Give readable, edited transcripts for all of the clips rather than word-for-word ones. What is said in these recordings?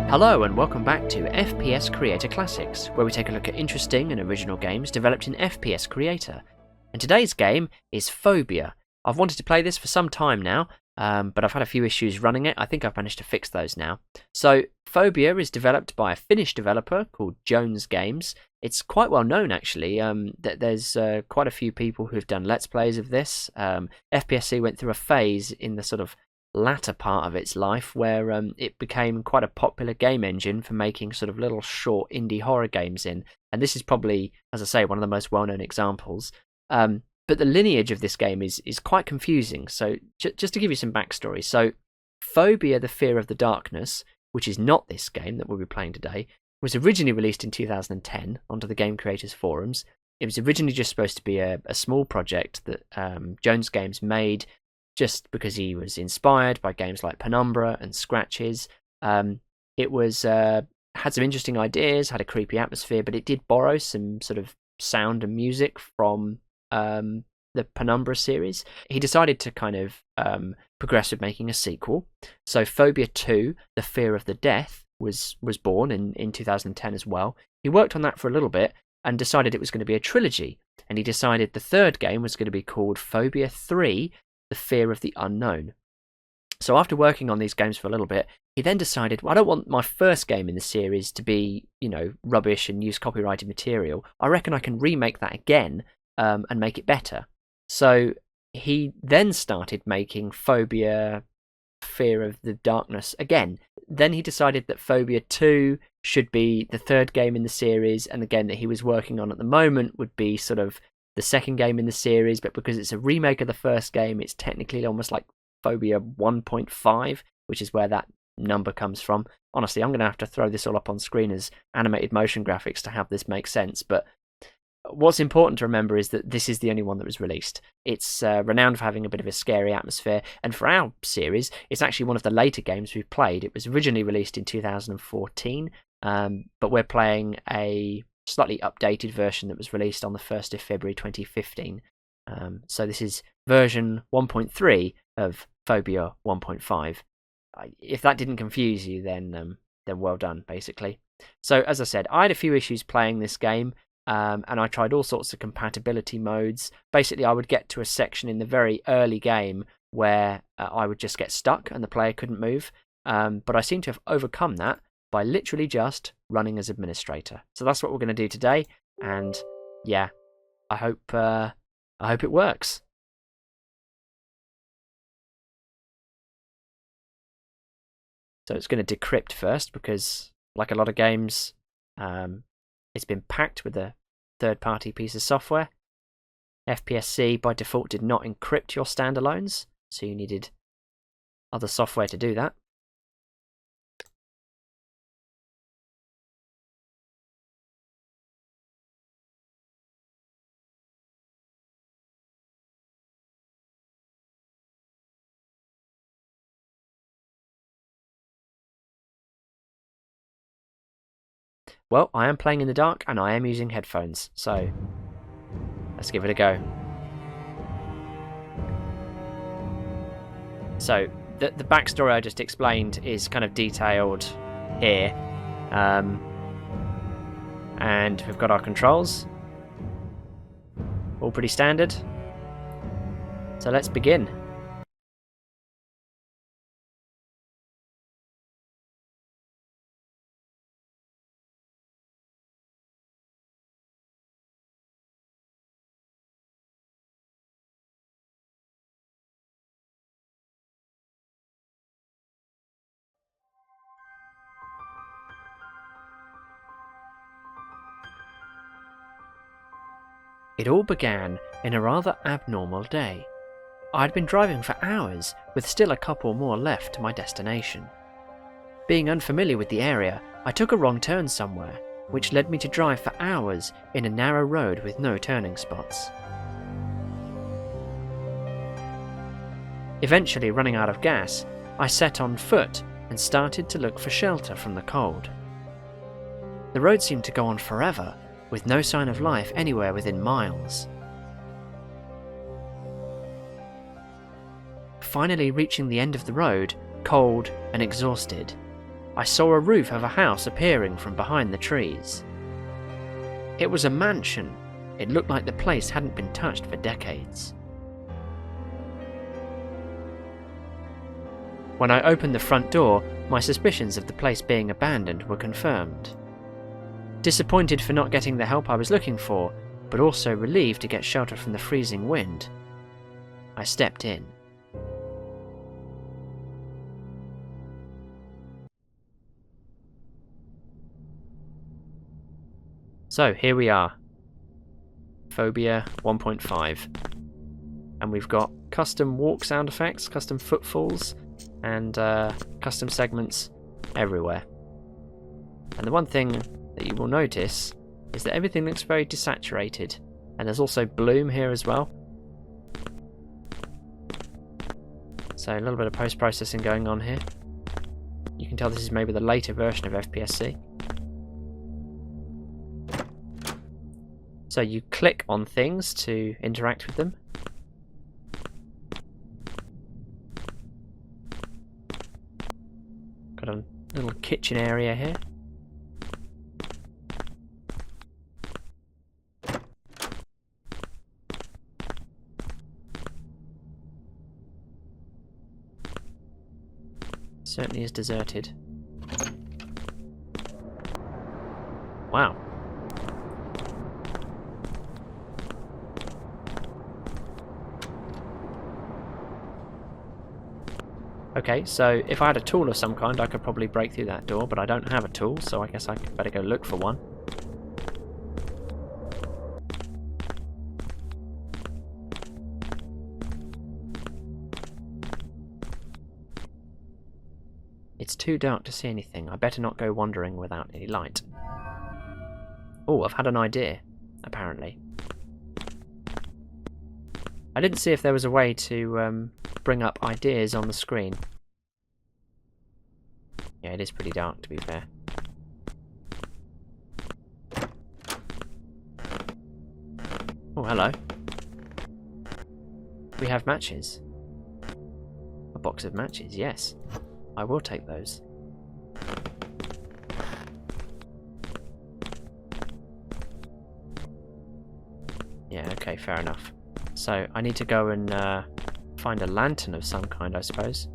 Hello and welcome back to FPS Creator Classics, where we take a look at interesting and original games developed in FPS Creator. And today's game is Phobia. I've wanted to play this for some time now, but I've had a few issues running it. I think I've managed to fix those now. So Phobia is developed by a Finnish developer called Jonez Games. It's quite well known actually. There's quite a few people who've done Let's Plays of this. FPSC went through a phase in the sort of latter part of its life where it became quite a popular game engine for making sort of little short indie horror games in, and this is probably, as I say, one of the most well-known examples. But the lineage of this game is quite confusing, so just to give you some backstory. So Phobia, the Fear of the Darkness, which is not this game that we'll be playing today, was originally released in 2010 onto the Game Creators Forums. It was originally just supposed to be a small project that Jonez Games made just because he was inspired by games like Penumbra and Scratches. It was had some interesting ideas, had a creepy atmosphere, but it did borrow some sort of sound and music from the Penumbra series. He decided to kind of progress with making a sequel. So Phobia 2, The Fear of the Death, was born in 2010 as well. He worked on that for a little bit and decided it was going to be a trilogy. And he decided the third game was going to be called Phobia 3, The Fear of the Unknown. So after working on these games for a little bit, he then decided, well, I don't want my first game in the series to be, rubbish and use copyrighted material. I reckon I can remake that again and make it better. So he then started making Phobia Fear of the Darkness again. Then he decided that Phobia 2 should be the third game in the series, and the game that he was working on at the moment would be sort of the second game in the series, but because it's a remake of the first game, it's technically almost like Phobia 1.5, which is where that number comes from. Honestly, I'm going to have to throw this all up on screen as animated motion graphics to have this make sense, but what's important to remember is that this is the only one that was released. It's renowned for having a bit of a scary atmosphere, and for our series, it's actually one of the later games we've played. It was originally released in 2014, but we're playing a slightly updated version that was released on the 1st of February 2015. So this is version 1.3 of Phobia 1.5. If that didn't confuse you, then well done, basically. So as I said, I had a few issues playing this game, and I tried all sorts of compatibility modes. Basically, I would get to a section in the very early game where I would just get stuck and the player couldn't move, but I seem to have overcome that by literally just running as administrator. So that's what we're going to do today, and yeah, I hope it works. So it's going to decrypt first because, like a lot of games, it's been packed with a third-party piece of software. FPSC by default did not encrypt your standalones, so you needed other software to do that. Well, I am playing in the dark and I am using headphones, so let's give it a go. So the backstory I just explained is kind of detailed here, and we've got our controls, all pretty standard. So let's begin. It all began in a rather abnormal day. I'd been driving for hours, with still a couple more left to my destination. Being unfamiliar with the area, I took a wrong turn somewhere, which led me to drive for hours in a narrow road with no turning spots. Eventually running out of gas, I set on foot and started to look for shelter from the cold. The road seemed to go on forever, with no sign of life anywhere within miles. Finally reaching the end of the road, cold and exhausted, I saw a roof of a house appearing from behind the trees. It was a mansion. It looked like the place hadn't been touched for decades. When I opened the front door, my suspicions of the place being abandoned were confirmed. Disappointed for not getting the help I was looking for, but also relieved to get shelter from the freezing wind, I stepped in. So here we are, Phobia 1.5, and we've got custom walk sound effects, custom footfalls, and custom segments everywhere. And the one thing that you will notice is that everything looks very desaturated, and there's also bloom here as well. So a little bit of post-processing going on here. You can tell this is maybe the later version of FPSC. So you click on things to interact with them. Got a little kitchen area here. Certainly is deserted. Wow. Okay, so if I had a tool of some kind, I could probably break through that door, but I don't have a tool, so I guess I better go look for one. It's too dark to see anything. I better not go wandering without any light. Oh, I've had an idea, apparently. I didn't see if there was a way to bring up ideas on the screen. Yeah, it is pretty dark, to be fair. Oh, hello. We have matches. A box of matches, yes. I will take those. Yeah, okay, fair enough. So, I need to go and find a lantern of some kind, I suppose.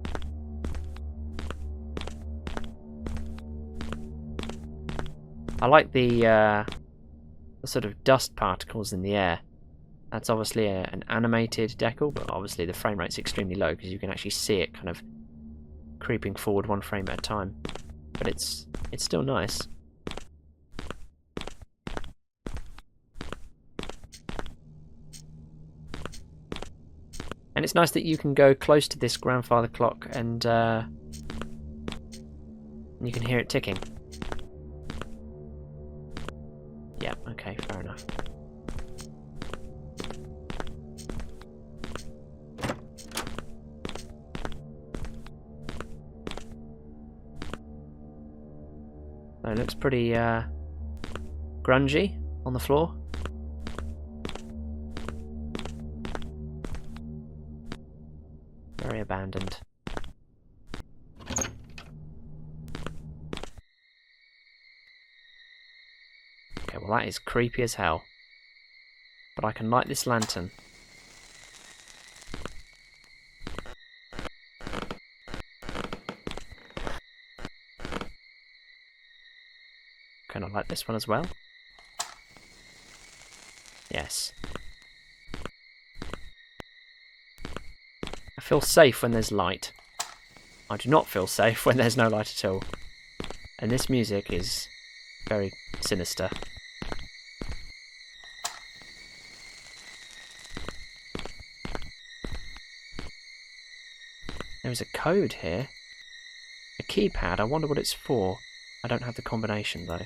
I like the sort of dust particles in the air. That's obviously an animated decal, but obviously the frame rate's extremely low because you can actually see it kind of creeping forward one frame at a time. But it's still nice. And it's nice that you can go close to this grandfather clock and you can hear it ticking. Yeah, okay, fair enough. So it looks pretty grungy on the floor. Very abandoned. Okay, well that is creepy as hell. But I can light this lantern. Can I light this one as well? Yes. I feel safe when there's light. I do not feel safe when there's no light at all. And this music is very sinister. There is a code here. A keypad. I wonder what it's for. I don't have the combination though.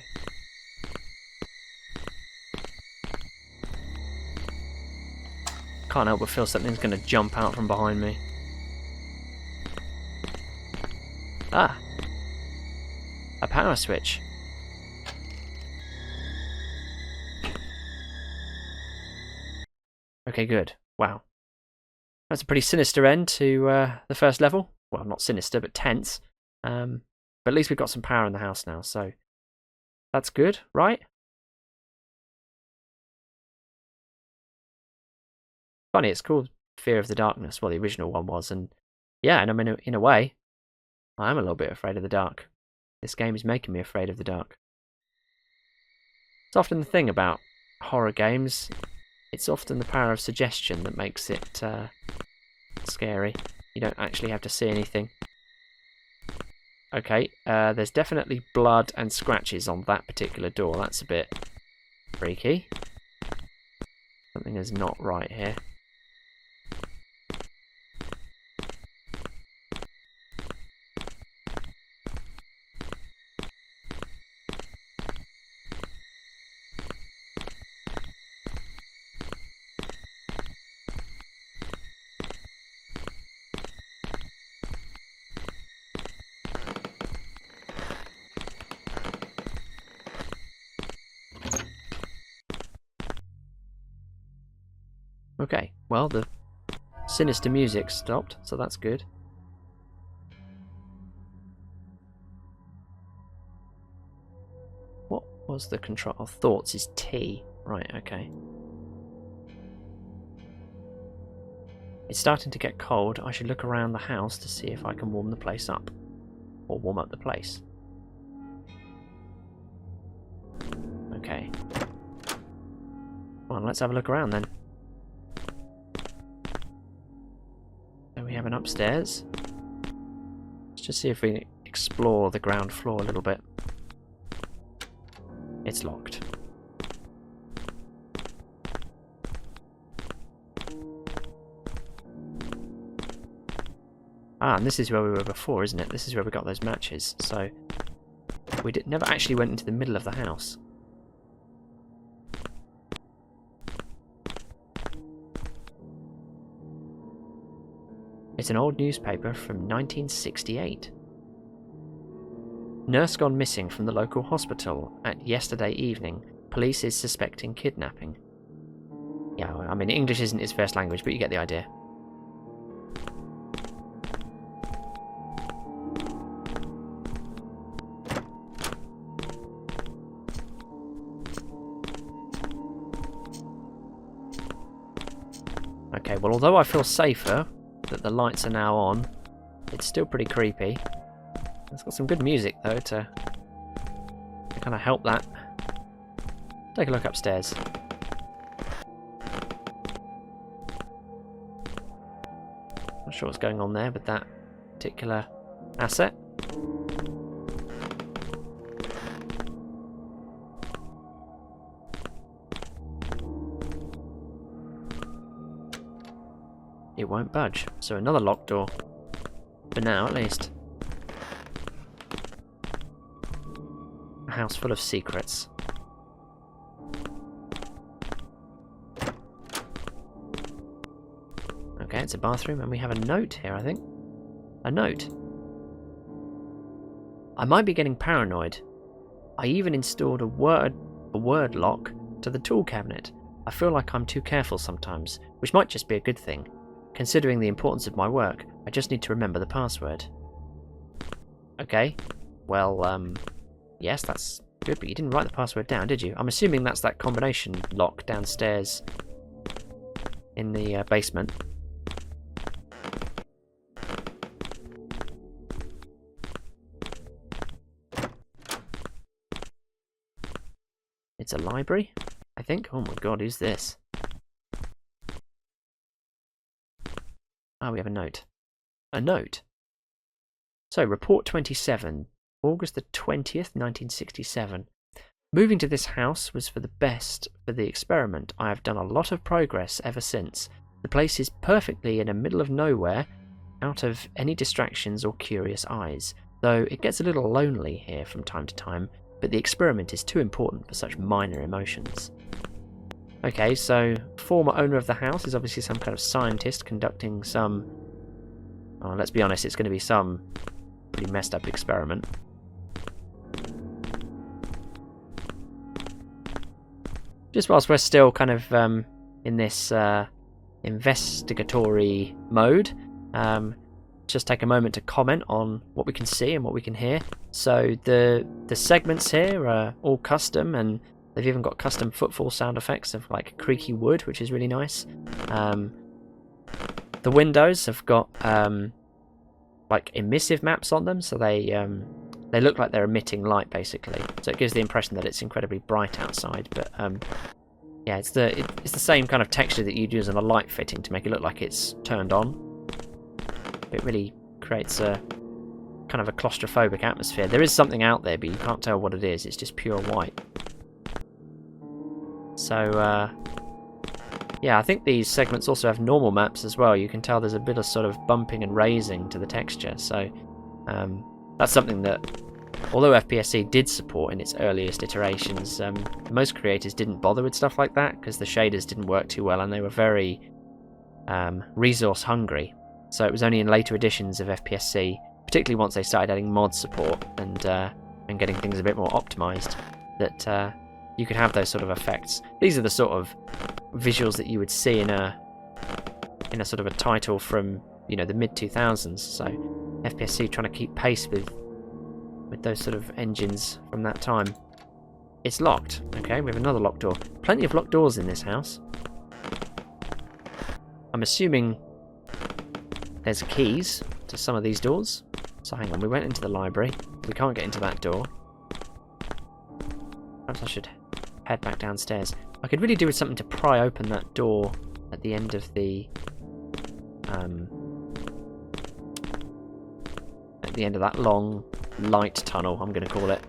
Can't help but feel something's going to jump out from behind me. Ah! A power switch. Okay, good. Wow. That's a pretty sinister end to the first level. Well, not sinister, but tense. But But at least we've got some power in the house now, so that's good, right? Funny, it's called Fear of the Darkness. Well, the original one was, and yeah, and I mean, in a way, I am a little bit afraid of the dark. This game is making me afraid of the dark. It's often the thing about horror games. It's often the power of suggestion that makes it scary. You don't actually have to see anything. Okay, there's definitely blood and scratches on that particular door. That's a bit freaky. Something is not right here. Okay, well, the sinister music stopped, so that's good. What was the control? Oh, thoughts is T. Right, okay. It's starting to get cold. I should look around the house to see if I can warm the place up. Or warm up the place. Okay. Well, let's have a look around then. We have an upstairs. Let's just see if we explore the ground floor a little bit. It's locked. Ah, and this is where we were before, isn't it? This is where we got those matches. So we never actually went into the middle of the house. It's an old newspaper from 1968. Nurse gone missing from the local hospital at yesterday evening. Police is suspecting kidnapping. Yeah, I mean, English isn't his first language, but you get the idea. Okay, well, although I feel safer that the lights are now on, it's still pretty creepy. It's got some good music though to kind of help that. Take a look upstairs. Not sure what's going on there with that particular asset. It won't budge, so another locked door. For now, at least. A house full of secrets. Okay, it's a bathroom, and we have a note here, I think. A note. I might be getting paranoid. I even installed a word lock to the tool cabinet. I feel like I'm too careful sometimes, which might just be a good thing. Considering the importance of my work, I just need to remember the password. Okay, well, yes, that's good, but you didn't write the password down, did you? I'm assuming that's that combination lock downstairs in the basement. It's a library, I think. Oh my god, who's this? Ah, we have a note. A note. So, report 27, August the 20th, 1967. Moving to this house was for the best for the experiment. I have done a lot of progress ever since. The place is perfectly in the middle of nowhere, out of any distractions or curious eyes, though it gets a little lonely here from time to time, but the experiment is too important for such minor emotions. Okay, so former owner of the house is obviously some kind of scientist conducting some... Oh, let's be honest, it's going to be some pretty messed up experiment. Just whilst we're still kind of in this investigatory mode, just take a moment to comment on what we can see and what we can hear. So the segments here are all custom, and they've even got custom footfall sound effects of like creaky wood, which is really nice. The windows have got like emissive maps on them, so they look like they're emitting light basically. So it gives the impression that it's incredibly bright outside. But yeah, it's the same kind of texture that you'd use on a light fitting to make it look like it's turned on. It really creates a kind of a claustrophobic atmosphere. There is something out there, but you can't tell what it is. It's just pure white. So yeah, I think these segments also have normal maps as well. You can tell there's a bit of sort of bumping and raising to the texture. So that's something that, although FPSC did support in its earliest iterations, most creators didn't bother with stuff like that because the shaders didn't work too well and they were very resource hungry. So it was only in later editions of FPSC, particularly once they started adding mod support and getting things a bit more optimized, that you could have those sort of effects. These are the sort of visuals that you would see in a sort of a title from, you know, the mid 2000s. So FPSC trying to keep pace with those sort of engines from that time. It's locked. Okay, we have another locked door. Plenty of locked doors in this house. I'm assuming there's keys to some of these doors. So hang on, we went into the library. We can't get into that door. Perhaps I should head back downstairs. I could really do with something to pry open that door at the end of the that long light tunnel, I'm going to call it.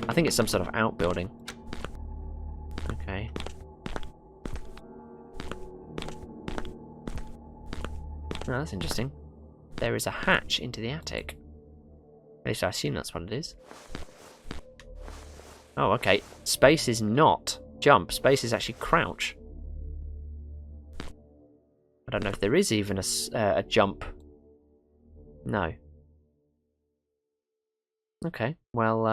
I think it's some sort of outbuilding. Okay. Oh, that's interesting. There is a hatch into the attic. At least I assume that's what it is. Oh, okay. Space is not jump. Space is actually crouch. I don't know if there is even a jump. No. Okay, well,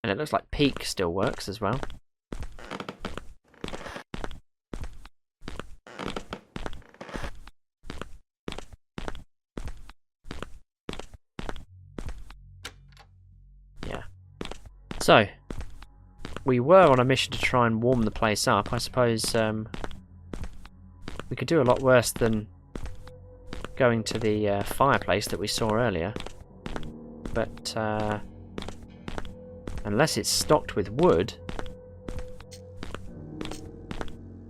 and it looks like peek still works as well. Yeah. So, we were on a mission to try and warm the place up. I suppose we could do a lot worse than going to the fireplace that we saw earlier. But unless it's stocked with wood,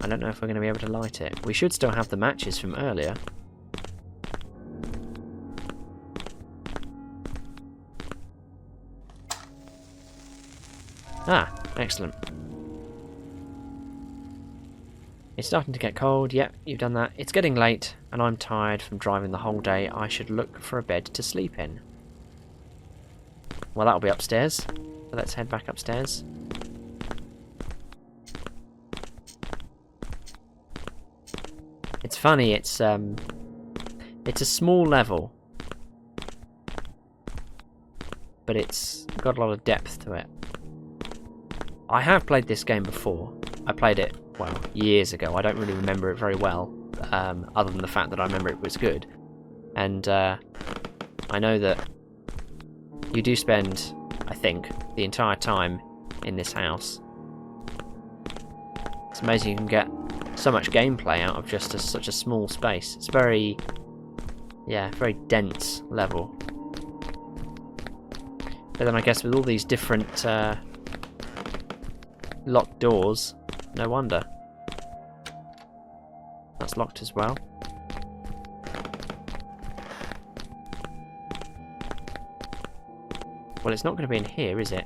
I don't know if we're going to be able to light it. We should still have the matches from earlier. Ah, excellent. It's starting to get cold. Yep, you've done that. It's getting late, and I'm tired from driving the whole day. I should look for a bed to sleep in. Well, that'll be upstairs. So let's head back upstairs. It's funny, it's a small level, but it's got a lot of depth to it. I have played this game before. I played it, well, years ago. I don't really remember it very well, other than the fact that I remember it was good. And I know that you do spend, I think, the entire time in this house. It's amazing you can get so much gameplay out of just such a small space. It's very, yeah, very dense level. But then I guess with all these different locked doors, no wonder. That's locked as well. Well, it's not going to be in here, is it?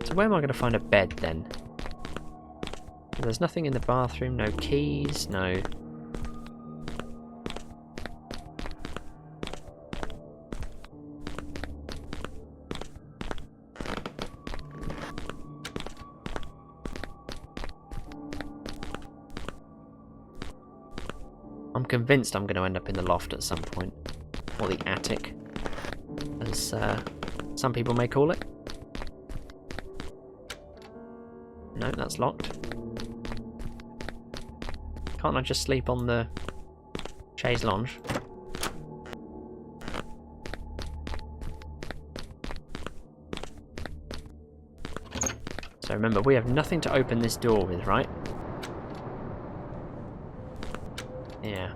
So where am I going to find a bed then? There's nothing in the bathroom, no keys, no... I'm convinced I'm going to end up in the loft at some point, or the attic, as some people may call it. No, that's locked. Can't I just sleep on the chaise lounge? So remember, we have nothing to open this door with, right? Yeah.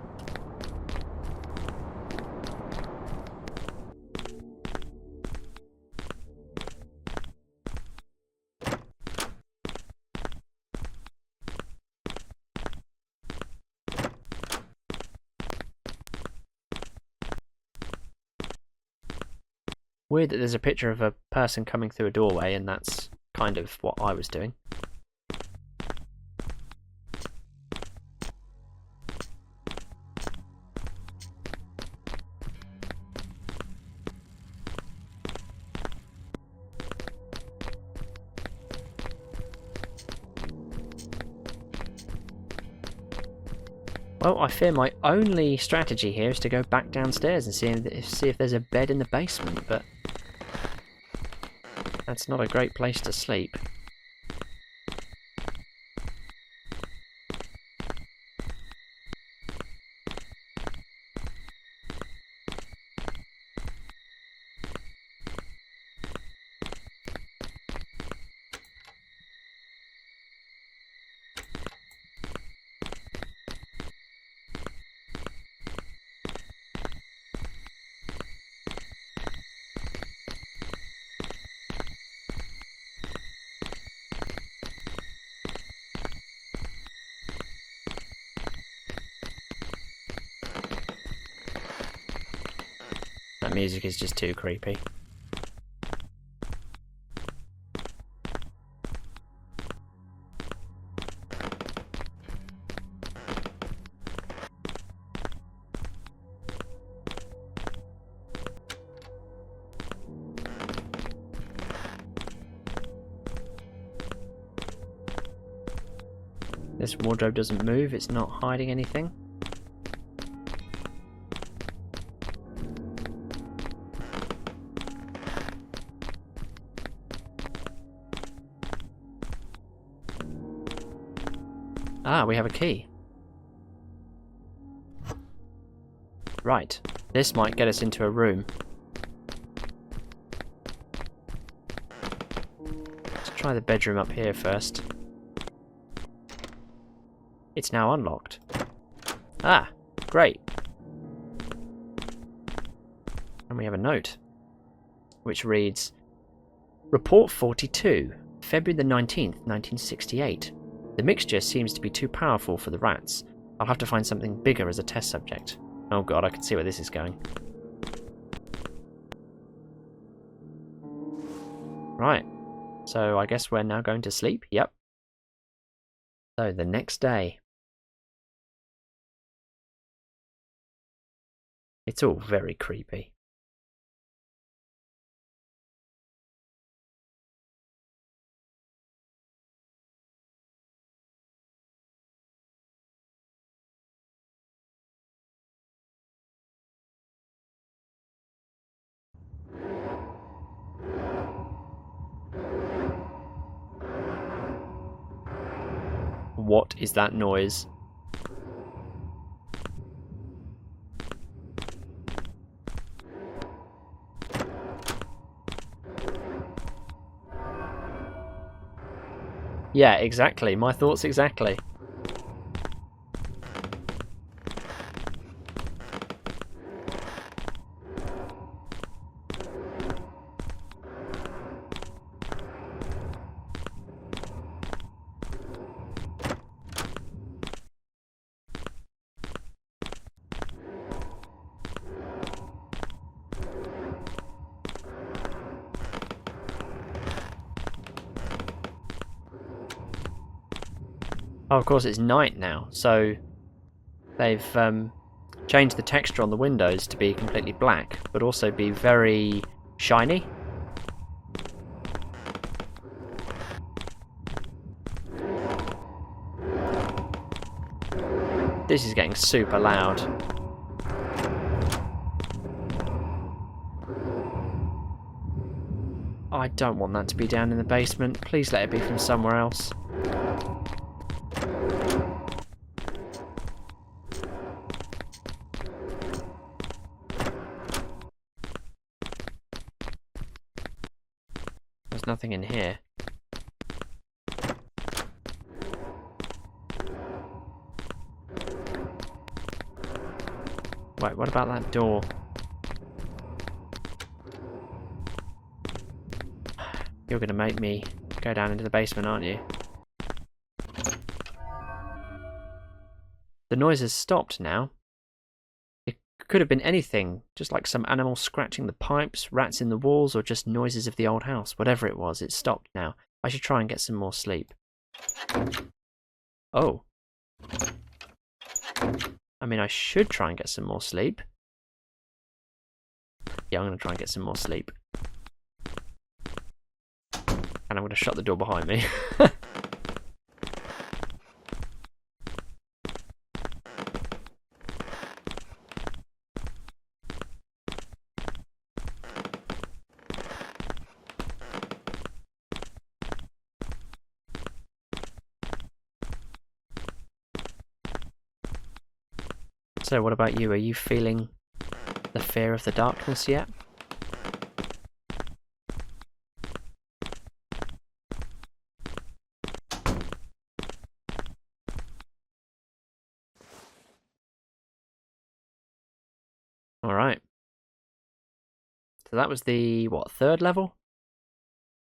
Weird that there's a picture of a person coming through a doorway, and that's kind of what I was doing. Well, I fear my only strategy here is to go back downstairs and see if there's a bed in the basement, but that's not a great place to sleep. That music is just too creepy. This wardrobe doesn't move, it's not hiding anything. Ah, we have a key. Right, this might get us into a room. Let's try the bedroom up here first. It's now unlocked. Ah, great. And we have a note, which reads, Report 42, February the 19th, 1968. The mixture seems to be too powerful for the rats. I'll have to find something bigger as a test subject. Oh god, I can see where this is going. Right, so I guess we're now going to sleep? Yep. So the next day. It's all very creepy. What is that noise? Yeah, exactly. My thoughts exactly. Oh, of course it's night now, so they've changed the texture on the windows to be completely black, but also be very shiny. This is getting super loud. I don't want that to be down in the basement. Please let it be from somewhere else. There's nothing in here. Wait, what about that door? You're going to make me go down into the basement, aren't you? The noise has stopped now. It could have been anything, just like some animal scratching the pipes, rats in the walls, or just noises of the old house. Whatever it was, it's stopped now. I should try and get some more sleep. Oh. I mean, I should try and get some more sleep. Yeah, I'm going to try and get some more sleep. And I'm going to shut the door behind me. So what about you? Are you feeling the fear of the darkness yet? Alright. So that was the, what, third level?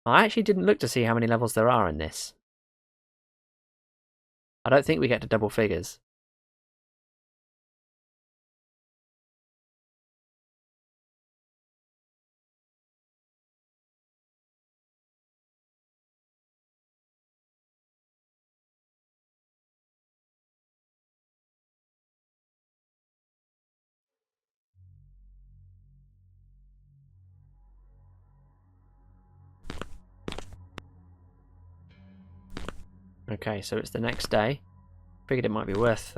I actually didn't look to see how many levels there are in this. I don't think we get to double figures. Okay, so it's the next day. Figured it might be worth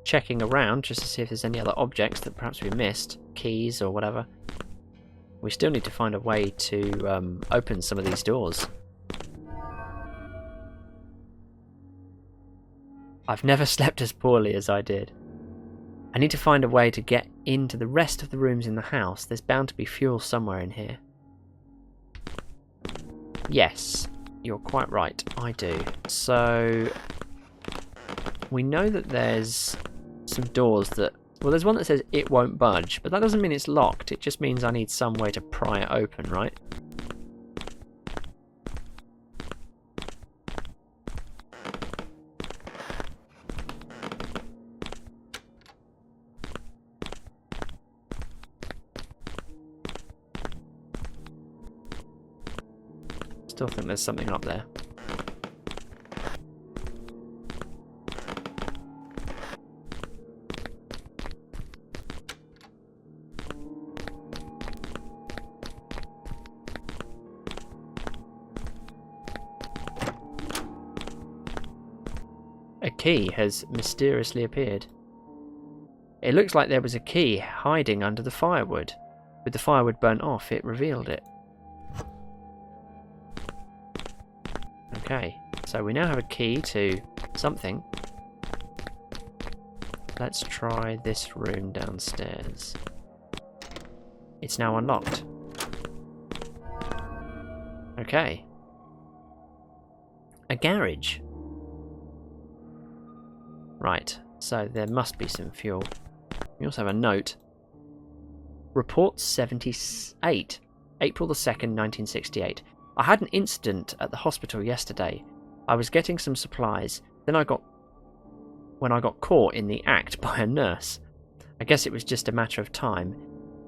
checking around just to see if there's any other objects that perhaps we missed, keys or whatever. We still need to find a way to open some of these doors. I've never slept as poorly as I did. I need to find a way to get into the rest of the rooms in the house. There's bound to be fuel somewhere in here. Yes, you're quite right, I do. So we know that there's some doors that... Well, there's one that says it won't budge, but that doesn't mean it's locked. It just means I need some way to pry it open, right? Still think there's something up there. A key has mysteriously appeared. It looks like there was a key hiding under the firewood. With the firewood burnt off, it revealed it. Okay, so we now have a key to something. Let's try this room downstairs. It's now unlocked. Okay. A garage. Right, so there must be some fuel. We also have a note. Report 78, April the 2nd, 1968. I had an incident at the hospital yesterday. I was getting some supplies, then when I got caught in the act by a nurse. I guess it was just a matter of time,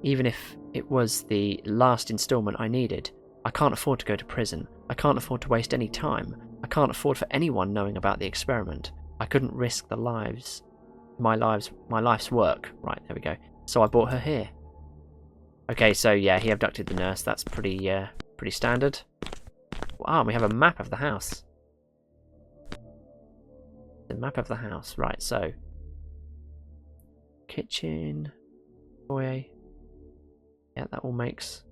even if it was the last installment I needed. I can't afford to go to prison. I can't afford to waste any time. I can't afford for anyone knowing about the experiment. I couldn't risk the my life's work. Right, there we go. So I brought her here. Okay, so yeah, he abducted the nurse. That's pretty standard. Wow, we have a map of the house. The map of the house. Right, so kitchen, foyer. Yeah, that all makes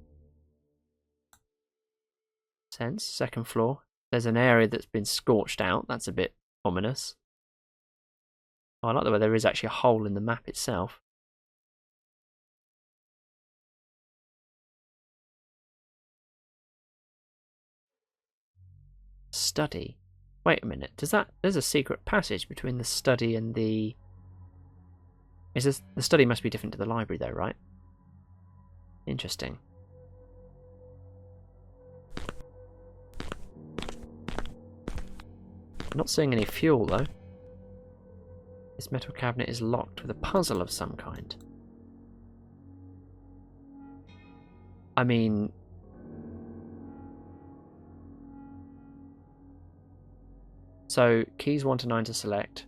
sense. Second floor. There's an area that's been scorched out. That's a bit ominous. Oh, I like the way there is actually a hole in the map itself. Study. Wait a minute. There's a secret passage between the study and the... The study must be different to the library though, right? Interesting. Not seeing any fuel though. This metal cabinet is locked with a puzzle of some kind. I mean... So, keys 1 to 9 to select.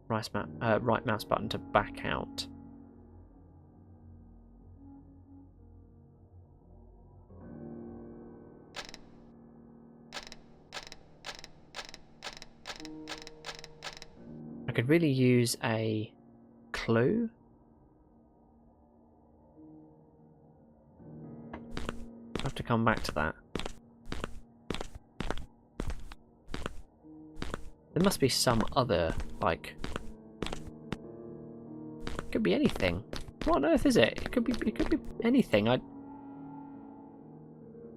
Right mouse button to back out. I could really use a clue. I have to come back to that. There must be some other, like... It could be anything. What on earth is it? It could be anything.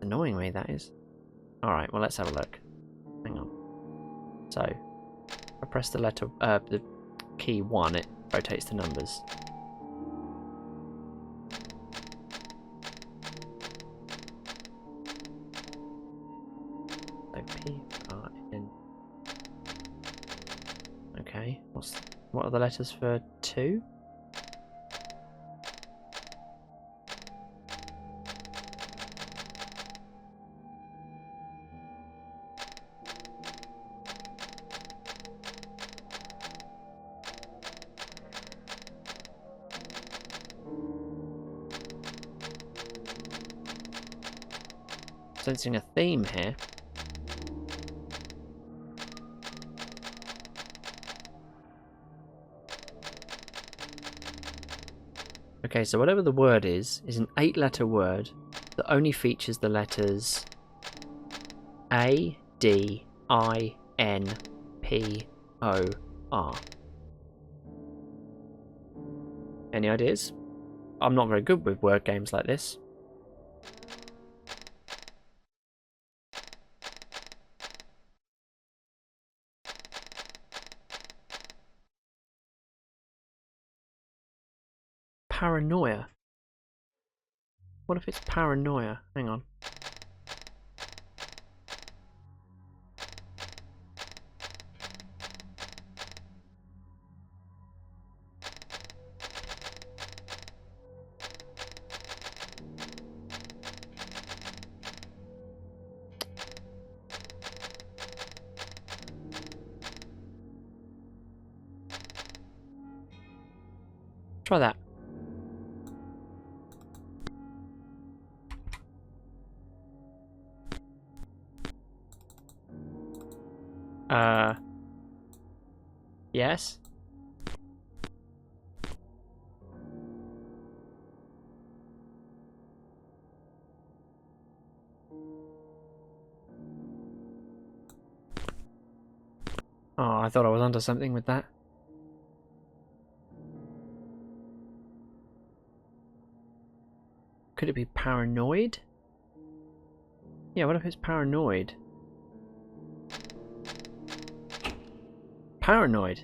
Annoying me, that is. Alright, well let's have a look. Hang on. So, I press the letter, the key 1, it rotates the numbers. So P-R-N. Okay, what are the letters for 2? Sensing a theme here. Okay, so whatever the word is an 8-letter word that only features the letters A, D, I, N, P, O, R. Any ideas? I'm not very good with word games like this. Paranoia. What if it's paranoia? Hang on. Try that. Yes? Oh, I thought I was onto something with that. Could it be paranoid? Yeah, what if it's paranoid? Paranoid.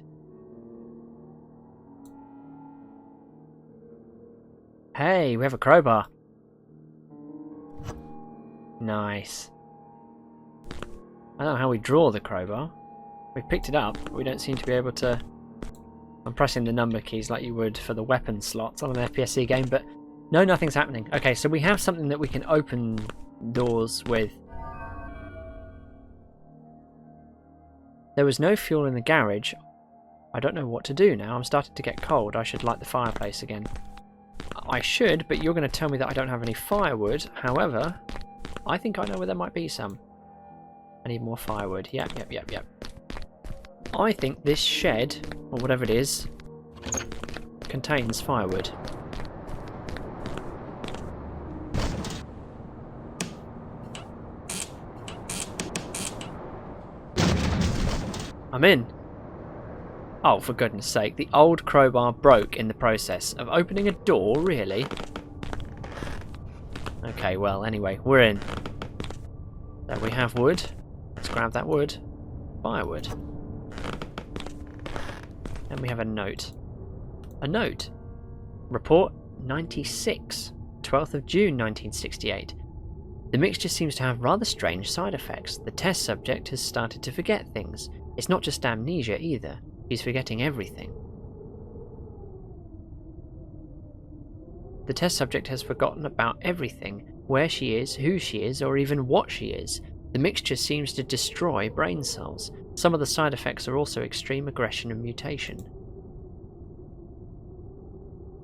Hey, we have a crowbar. Nice. I don't know how we draw the crowbar. We picked it up, but we don't seem to be able to... I'm pressing the number keys like you would for the weapon slots on an FPSC game, but no, nothing's happening. Okay, so we have something that we can open doors with. There was no fuel in the garage. I don't know what to do now. I'm starting to get cold. I should light the fireplace again. I should, but you're going to tell me that I don't have any firewood. However, I think I know where there might be some. I need more firewood. Yep. I think this shed, or whatever it is, contains firewood. I'm in. Oh, for goodness sake, the old crowbar broke in the process of opening a door, really? Okay, well, anyway, we're in. So we have wood. Let's grab that wood. Firewood. And we have a note. A note. Report 96, 12th of June 1968. The mixture seems to have rather strange side effects. The test subject has started to forget things. It's not just amnesia either. She's forgetting everything. The test subject has forgotten about everything. Where she is, who she is, or even what she is. The mixture seems to destroy brain cells. Some of the side effects are also extreme aggression and mutation.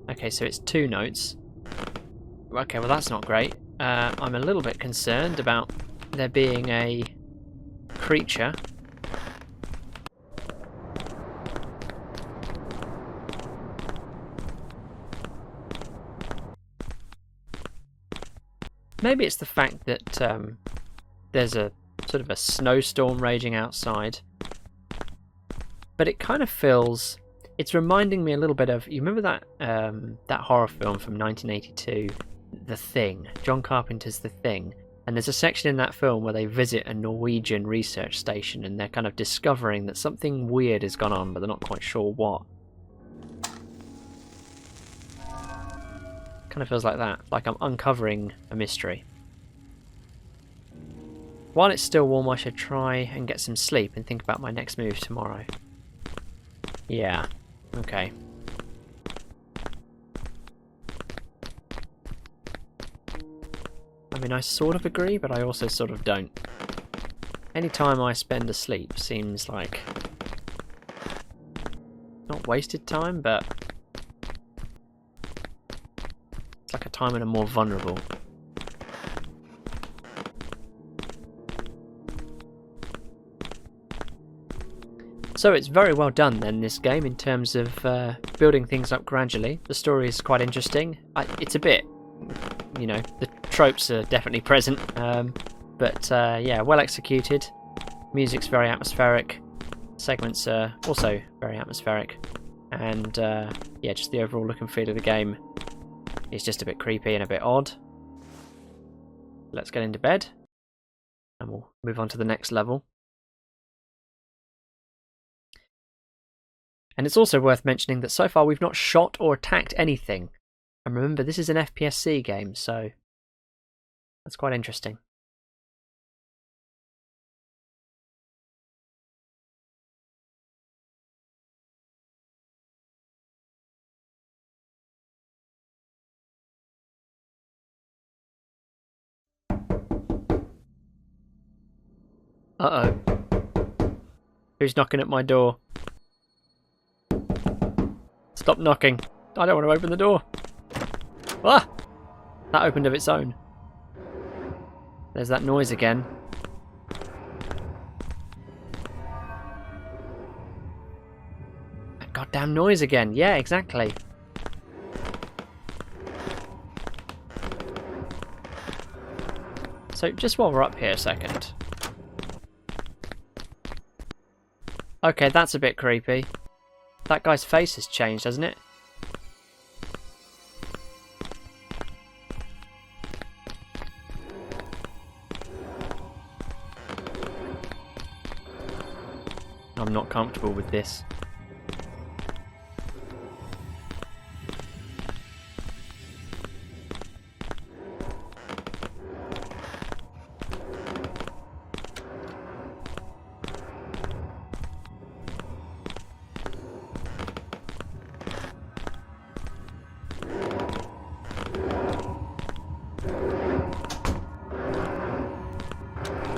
Okay, so it's 2 notes. Okay, well that's not great. I'm a little bit concerned about there being a creature. Maybe it's the fact that there's a sort of a snowstorm raging outside. But it kind of feels... It's reminding me a little bit of... You remember that that horror film from 1982? The Thing. John Carpenter's The Thing. And there's a section in that film where they visit a Norwegian research station and they're kind of discovering that something weird has gone on, but they're not quite sure what. Kind of feels like that, like I'm uncovering a mystery. While it's still warm, I should try and get some sleep and think about my next move tomorrow. Yeah, okay. I mean, I sort of agree, but I also sort of don't. Any time I spend asleep seems like... not wasted time, but... it's like a time when I'm more vulnerable. So it's very well done then, this game, in terms of building things up gradually. The story is quite interesting. It's a bit, you know, the tropes are definitely present, but yeah, well executed. Music's very atmospheric. Segments are also very atmospheric. And yeah, just the overall look and feel of the game is just a bit creepy and a bit odd. Let's get into bed, and we'll move on to the next level. And it's also worth mentioning that so far we've not shot or attacked anything. And remember, this is an FPSC game, so that's quite interesting. Uh-oh. Who's knocking at my door? Stop knocking. I don't want to open the door. Ah! That opened of its own. There's that noise again. That goddamn noise again. Yeah, exactly. So just while we're up here a second. Okay, that's a bit creepy. That guy's face has changed, hasn't it? I'm not comfortable with this.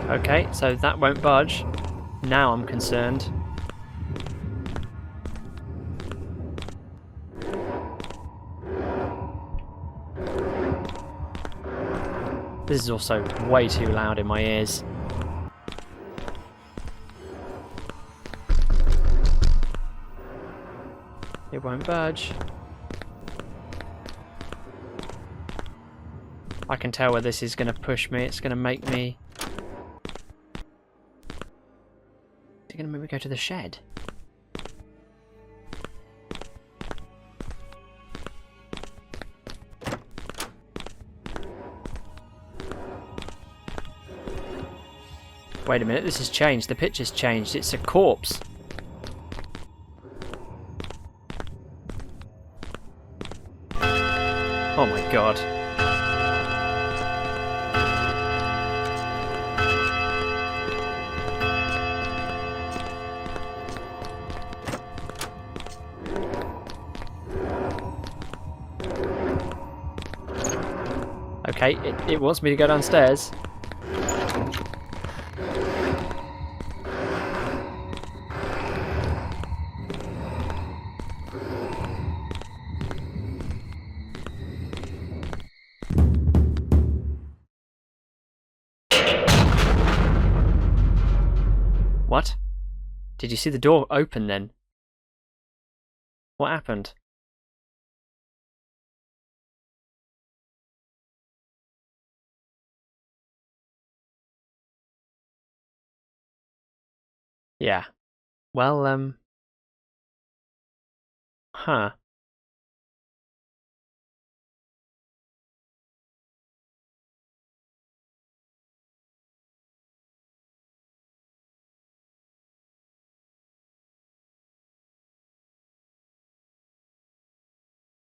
Okay, so that won't budge. Now I'm concerned. This is also way too loud in my ears. It won't budge. I can tell where this is going to push me. It's going to make me... They're going to make me go to the shed. Wait a minute, this has changed. The picture's changed. It's a corpse. Oh my god. Okay, it wants me to go downstairs. What? Did you see the door open then? What happened? Yeah. Well, huh.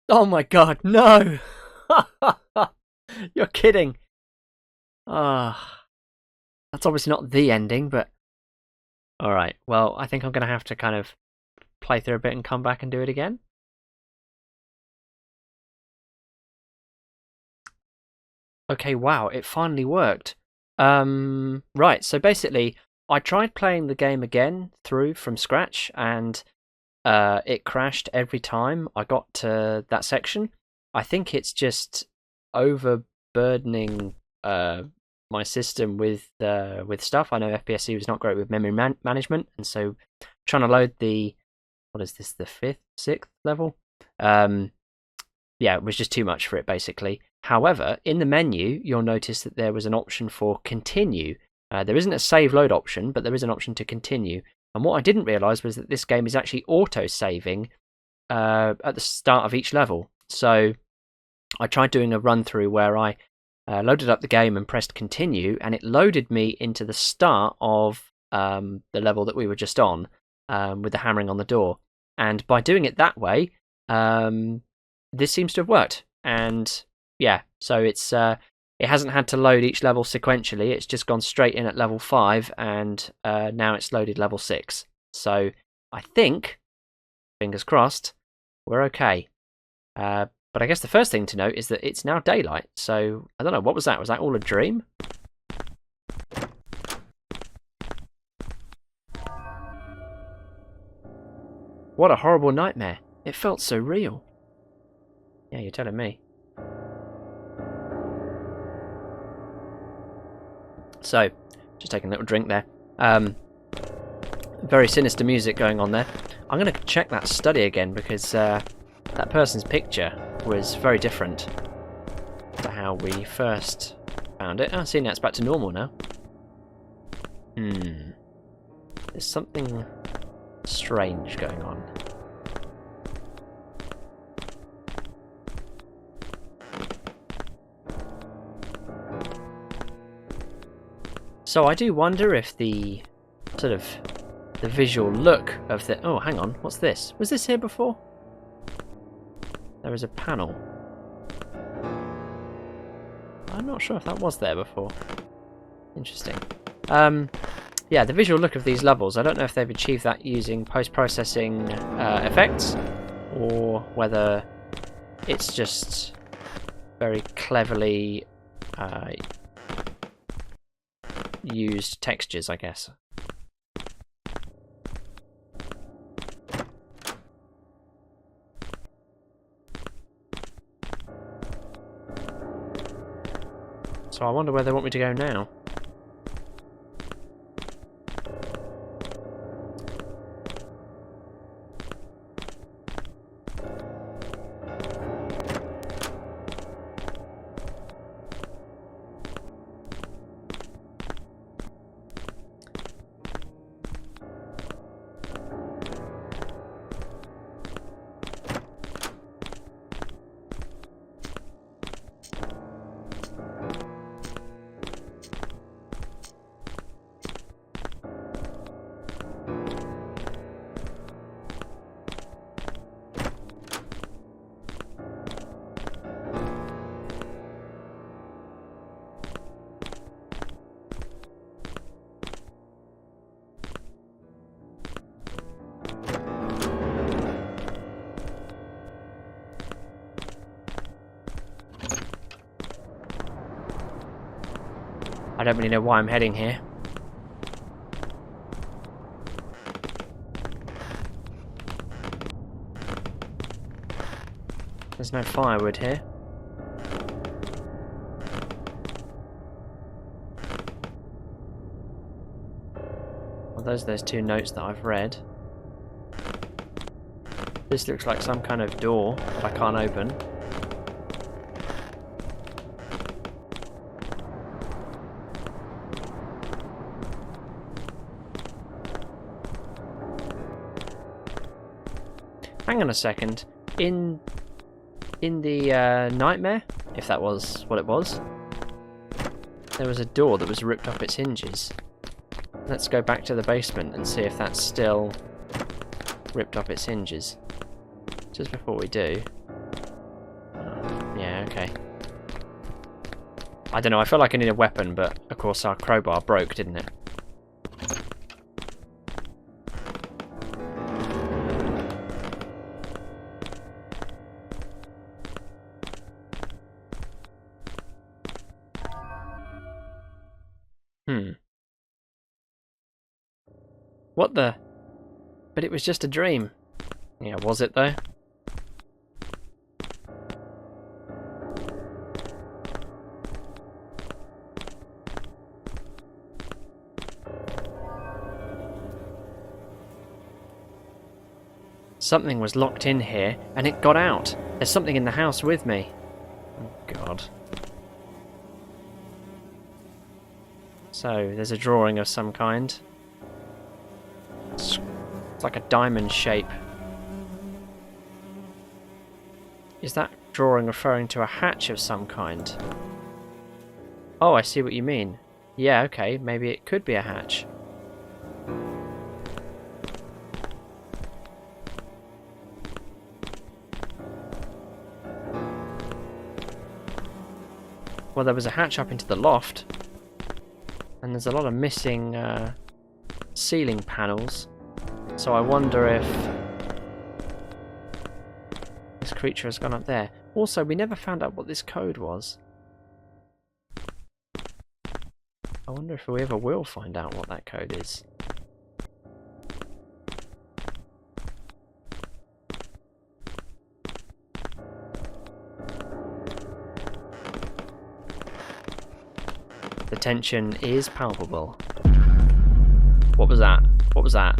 Oh my god, no! You're kidding. Ah, that's obviously not the ending, but... Alright, well, I think I'm going to have to kind of play through a bit and come back and do it again. Okay, wow, it finally worked. Right, so basically, I tried playing the game again through from scratch, and it crashed every time I got to that section. I think it's just overburdening my system with stuff. I know FPSC was not great with memory management, and so trying to load the, what is this, the 5th, 6th level? Yeah, it was just too much for it, basically. However, in the menu, you'll notice that there was an option for continue. There isn't a save load option, but there is an option to continue. And what I didn't realise was that this game is actually auto-saving at the start of each level. So I tried doing a run-through where I loaded up the game and pressed continue, and it loaded me into the start of the level that we were just on, with the hammering on the door. And by doing it that way, this seems to have worked. And yeah, so it's it hasn't had to load each level sequentially. It's just gone straight in at level 5, and now it's loaded level 6. So I think, fingers crossed, we're okay. But I guess the first thing to note is that it's now daylight. So I don't know, what was that? Was that all a dream? What a horrible nightmare. It felt so real. Yeah, you're telling me. So, just taking a little drink there. Very sinister music going on there. I'm going to check that study again because that person's picture was very different to how we first found it. Oh, see, now it's back to normal now. There's something strange going on. So I do wonder if the sort of the visual look of the... Oh, hang on, what's this? Was this here before? There is a panel. I'm not sure if that was there before. Interesting. Yeah, the visual look of these levels, I don't know if they've achieved that using post-processing effects, or whether it's just very cleverly used textures, I guess. So I wonder where they want me to go now. I don't really know why I'm heading here. There's no firewood here. Well, those two notes that I've read. This looks like some kind of door that I can't open. Hang on a second. In the nightmare, if that was what it was, there was a door that was ripped off its hinges. Let's go back to the basement and see if that's still ripped off its hinges. Just before we do. Yeah, okay. I don't know, I feel like I need a weapon, but of course our crowbar broke, didn't it? What the? But it was just a dream. Yeah, was it though? Something was locked in here and it got out. There's something in the house with me. Oh God. So, there's a drawing of some kind. It's like a diamond shape. Is that drawing referring to a hatch of some kind? Oh, I see what you mean. Yeah, okay, maybe it could be a hatch. Well, there was a hatch up into the loft. And there's a lot of missing ceiling panels. So I wonder if this creature has gone up there. Also, we never found out what this code was. I wonder if we ever will find out what that code is. The tension is palpable. What was that? What was that?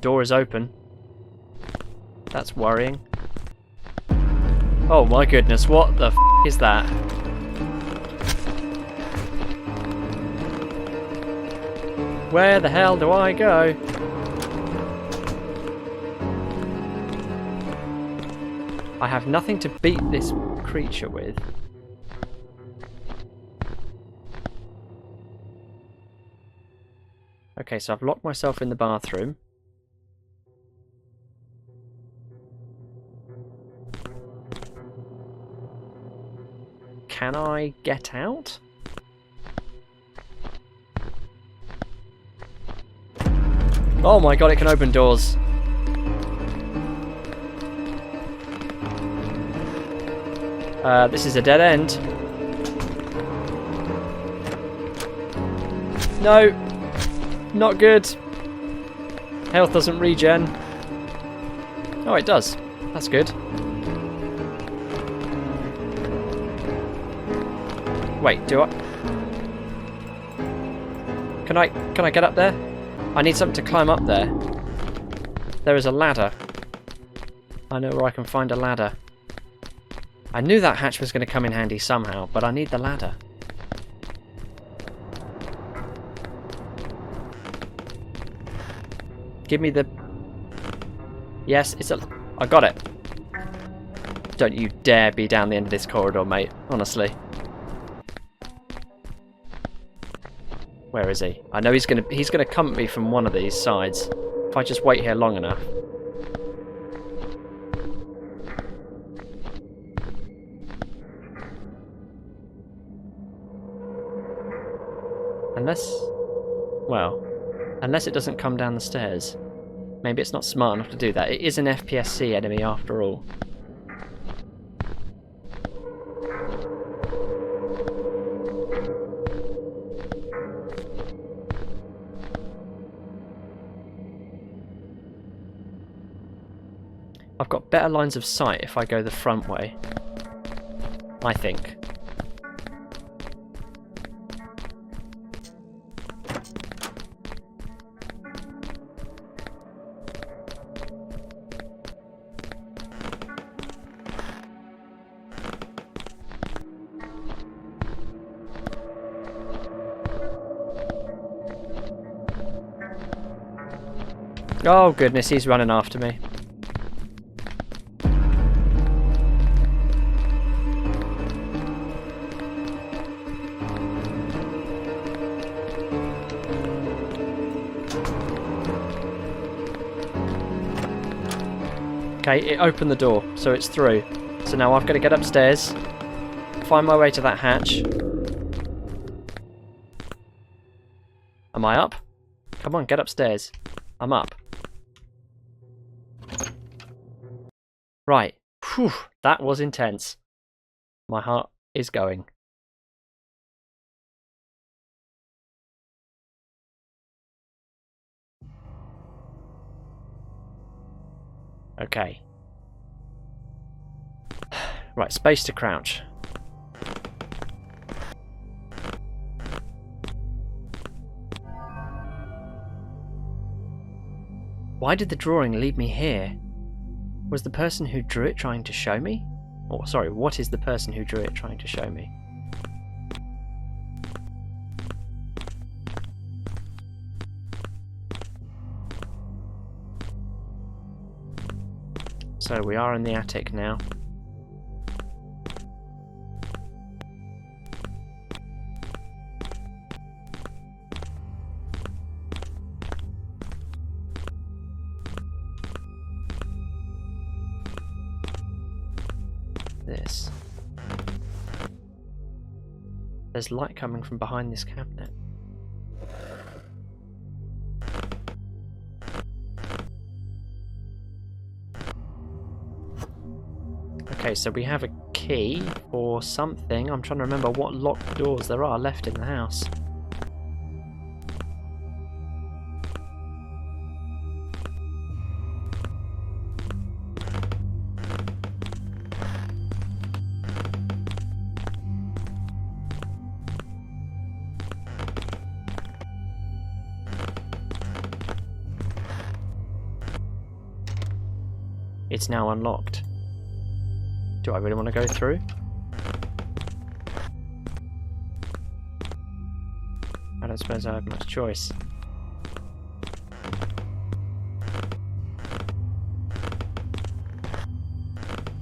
Door is open. That's worrying. Oh my goodness, what the f is that? Where the hell do I go? I have nothing to beat this creature with. Okay, so I've locked myself in the bathroom. Can I get out? Oh my god, it can open doors. This is a dead end. No! Not good. Health doesn't regen. Oh, it does. That's good. Wait, do I? Can I get up there? I need something to climb up there. There is a ladder. I know where I can find a ladder. I knew that hatch was going to come in handy somehow, but I need the ladder. Give me the... Yes, it's a... I got it. Don't you dare be down the end of this corridor, mate. Honestly. Where is he? I know he's gonna come at me from one of these sides. If I just wait here long enough. Unless... well, unless it doesn't come down the stairs. Maybe it's not smart enough to do that. It is an FPSC enemy after all. I've got better lines of sight if I go the front way, I think. Oh goodness, he's running after me. Okay, it opened the door, so it's through. So now I've got to get upstairs, find my way to that hatch. Am I up? Come on, get upstairs. I'm up. Right. Whew, that was intense. My heart is going. Okay. Right, space to crouch. Why did the drawing lead me here? Was the person who drew it trying to show me? Or, sorry, what is the person who drew it trying to show me? So we are in the attic now. This. There's light coming from behind this cabinet. Okay, so we have a key or something. I'm trying to remember what locked doors there are left in the house. It's now unlocked. Do I really want to go through? I don't suppose I have much choice.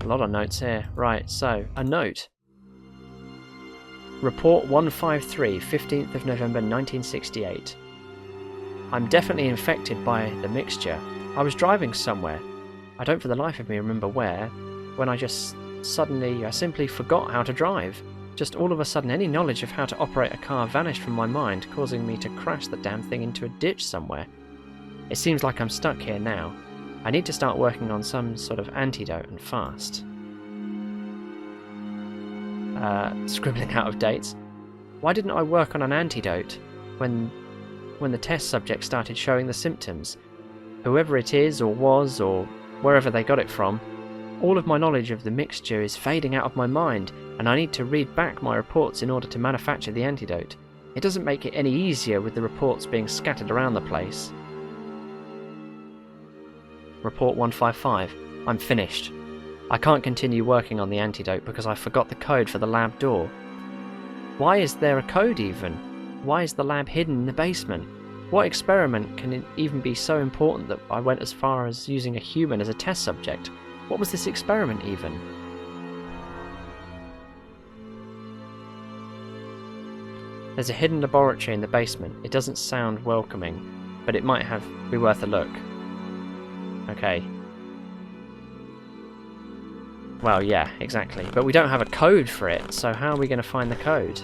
A lot of notes here. Right, so, a note. Report 153, 15th of November 1968. I'm definitely infected by the mixture. I was driving somewhere. I don't for the life of me remember where, when I simply forgot how to drive. Just all of a sudden any knowledge of how to operate a car vanished from my mind, causing me to crash the damn thing into a ditch somewhere. It seems like I'm stuck here now. I need to start working on some sort of antidote and fast. Scribbling out of dates. Why didn't I work on an antidote when the test subject started showing the symptoms? Whoever it is or was or wherever they got it from, all of my knowledge of the mixture is fading out of my mind, and I need to read back my reports in order to manufacture the antidote. It doesn't make it any easier with the reports being scattered around the place. Report 155. I'm finished. I can't continue working on the antidote because I forgot the code for the lab door. Why is there a code even? Why is the lab hidden in the basement? What experiment can even be so important that I went as far as using a human as a test subject? What was this experiment even? There's a hidden laboratory in the basement. It doesn't sound welcoming, but it might be worth a look. Okay. Well, yeah, exactly. But we don't have a code for it, so how are we going to find the code?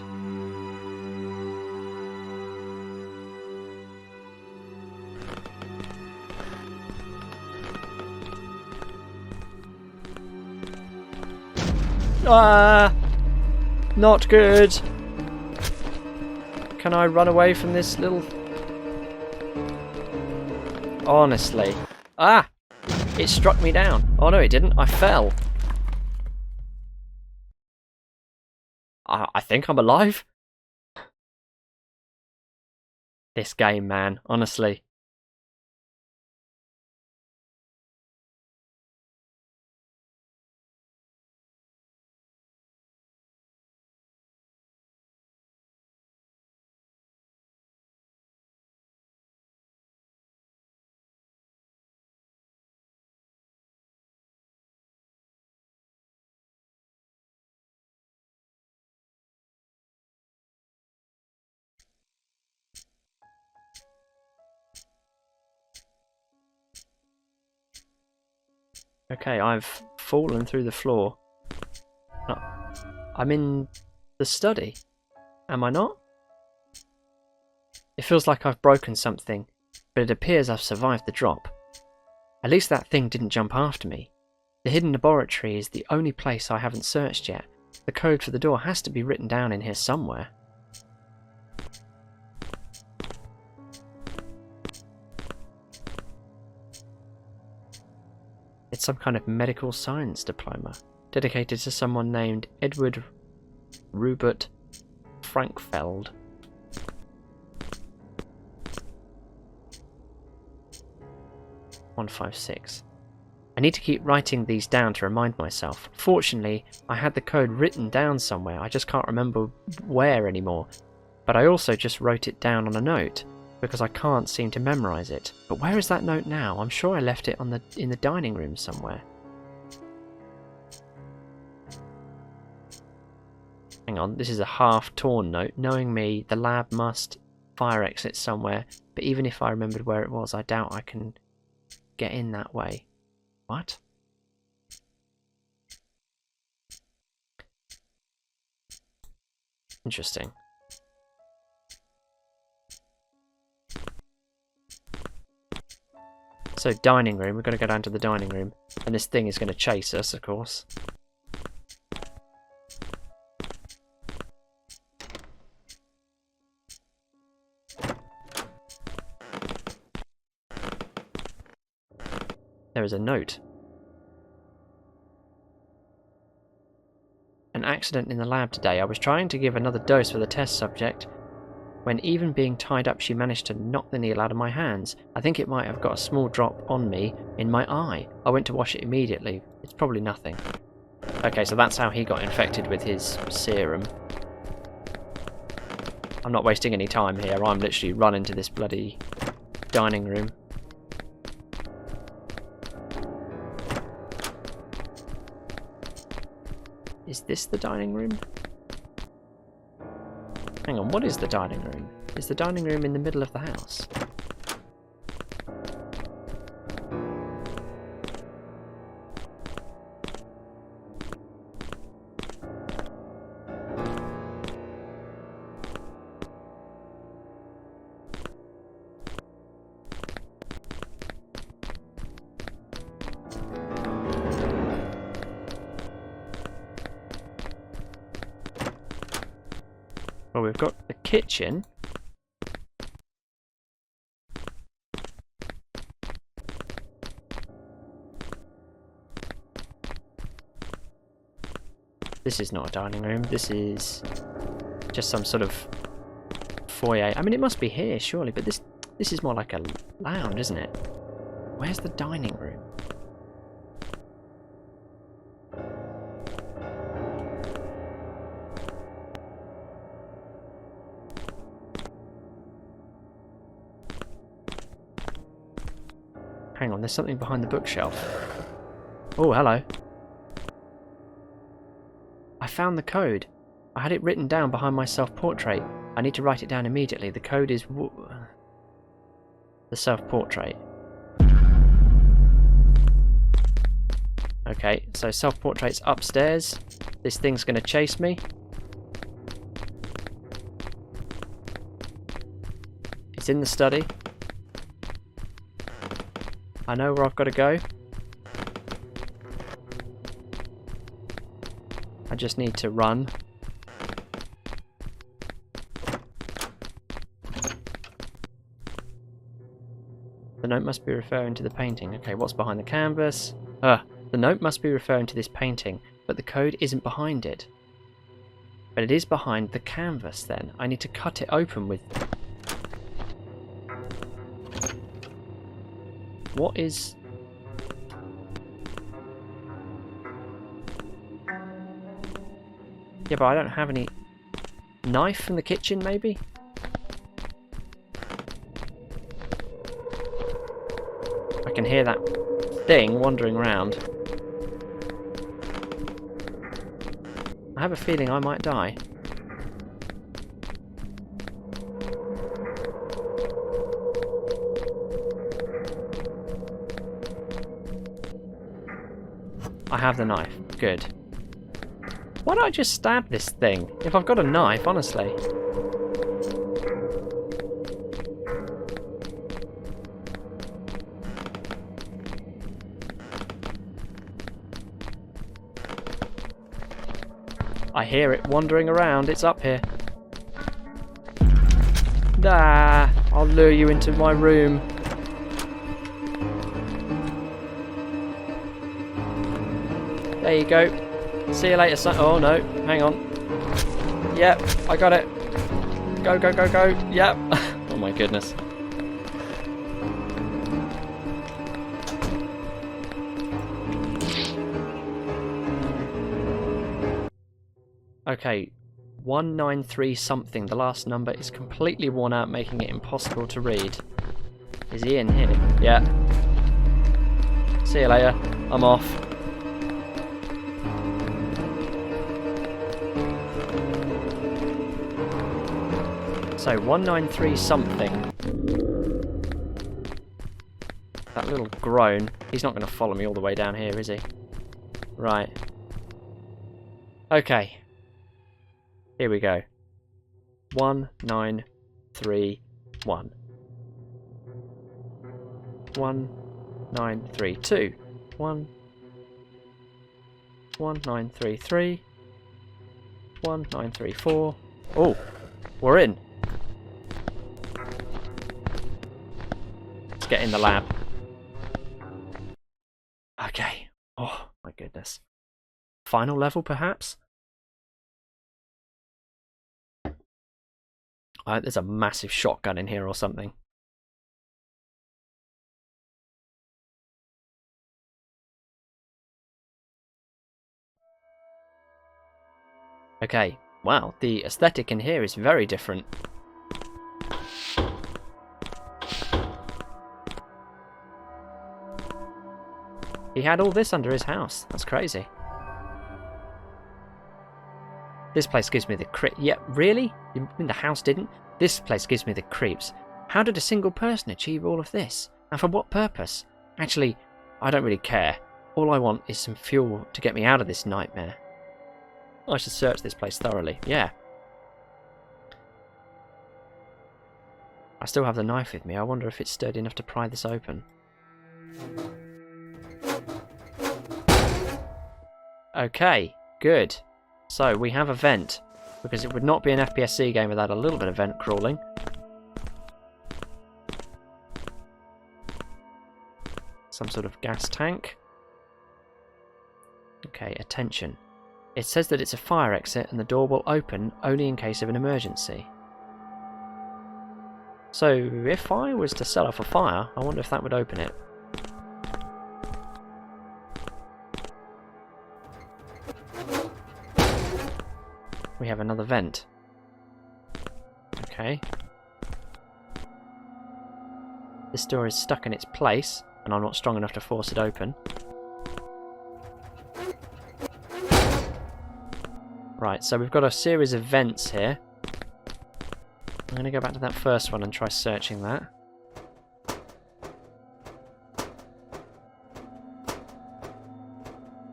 Ah! Not good. Can I run away from this little... Honestly. Ah! It struck me down. Oh no, it didn't. I fell. I think I'm alive. This game, man. Honestly. Okay, I've fallen through the floor. No, I'm in the study. Am I not? It feels like I've broken something, but it appears I've survived the drop. At least that thing didn't jump after me. The hidden laboratory is the only place I haven't searched yet. The code for the door has to be written down in here somewhere. It's some kind of medical science diploma, dedicated to someone named Edward Rupert Frankfeld. "156. I need to keep writing these down to remind myself. Fortunately, I had the code written down somewhere, I just can't remember where anymore. But I also just wrote it down on a note, because I can't seem to memorise it. But where is that note now? I'm sure I left it in the dining room somewhere." Hang on, this is a half-torn note. "Knowing me, the lab must fire exit somewhere, but even if I remembered where it was, I doubt I can get in that way." What? Interesting. So, dining room. We've got to go down to the dining room. And this thing is going to chase us, of course. There is a note. "An accident in the lab today. I was trying to give another dose for the test subject. When even being tied up, she managed to knock the needle out of my hands. I think it might have got a small drop on me in my eye. I went to wash it immediately. It's probably nothing." Okay, so that's how he got infected with his serum. I'm not wasting any time here. I'm literally running to this bloody dining room. Is this the dining room? Hang on, what is the dining room? Is the dining room in the middle of the house? Well, we've got the kitchen. This is not a dining room. This is just some sort of foyer. I mean, it must be here, surely, but this is more like a lounge, isn't it? Where's the dining room? Hang on, there's something behind the bookshelf. Oh, hello. I found the code. I had it written down behind my self-portrait. I need to write it down immediately. The code is... the self-portrait. Okay, so self-portrait's upstairs. This thing's going to chase me. It's in the study. I know where I've got to go. I just need to run. The note must be referring to the painting. Okay, what's behind the canvas? The note must be referring to this painting, but the code isn't behind it. But it is behind the canvas then. I need to cut it open with... What is... Yeah, but I don't have any... Knife from the kitchen, maybe? I can hear that thing wandering around. I have a feeling I might die. I have the knife. Good. Why don't I just stab this thing? If I've got a knife, honestly. I hear it wandering around. It's up here. Nah, I'll lure you into my room. There you go. See you later, son. Oh no, hang on. Yep, I got it. Go, go, go, go. Yep. Oh my goodness. Okay, 193 something. The last number is completely worn out, making it impossible to read. Is he in here? Yeah. See you later. I'm off. So, 193 something. That little groan. He's not going to follow me all the way down here, is he? Right. Okay. Here we go. 1931. 1932. 1933. 1934. Oh, we're in. Let's get in the lab. Okay. Oh my goodness. Final level, perhaps? There's a massive shotgun in here or something. Okay, wow, the aesthetic in here is very different. He had all this under his house. That's crazy. This place gives me the creeps. Yeah, really? You mean the house didn't? This place gives me the creeps. How did a single person achieve all of this? And for what purpose? Actually, I don't really care. All I want is some fuel to get me out of this nightmare. I should search this place thoroughly. Yeah. I still have the knife with me. I wonder if it's sturdy enough to pry this open. Okay, good. So, we have a vent, because it would not be an FPSC game without a little bit of vent crawling. Some sort of gas tank. Okay, attention. It says that it's a fire exit and the door will open only in case of an emergency. So, if I was to set off a fire, I wonder if that would open it. We have another vent. Okay. This door is stuck in its place, and I'm not strong enough to force it open. Right, so we've got a series of vents here. I'm going to go back to that first one and try searching that.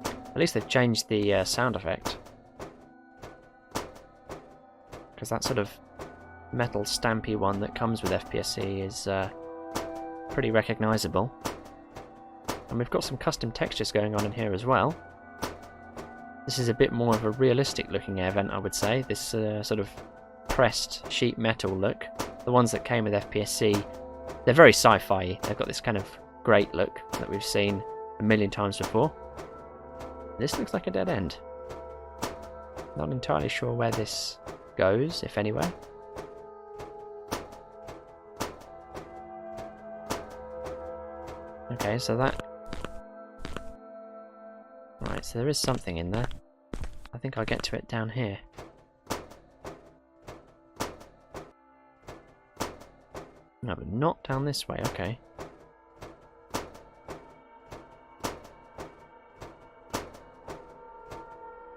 At least they've changed the sound effect. Because that sort of metal stampy one that comes with FPSC is pretty recognisable. And we've got some custom textures going on in here as well. This is a bit more of a realistic looking air vent, I would say. This sort of pressed sheet metal look. The ones that came with FPSC, they're very sci-fi. They've got this kind of great look that we've seen a million times before. This looks like a dead end. Not entirely sure where this goes, if anywhere. Okay, so that... Right, so there is something in there. I think I'll get to it down here. No, but not down this way, okay.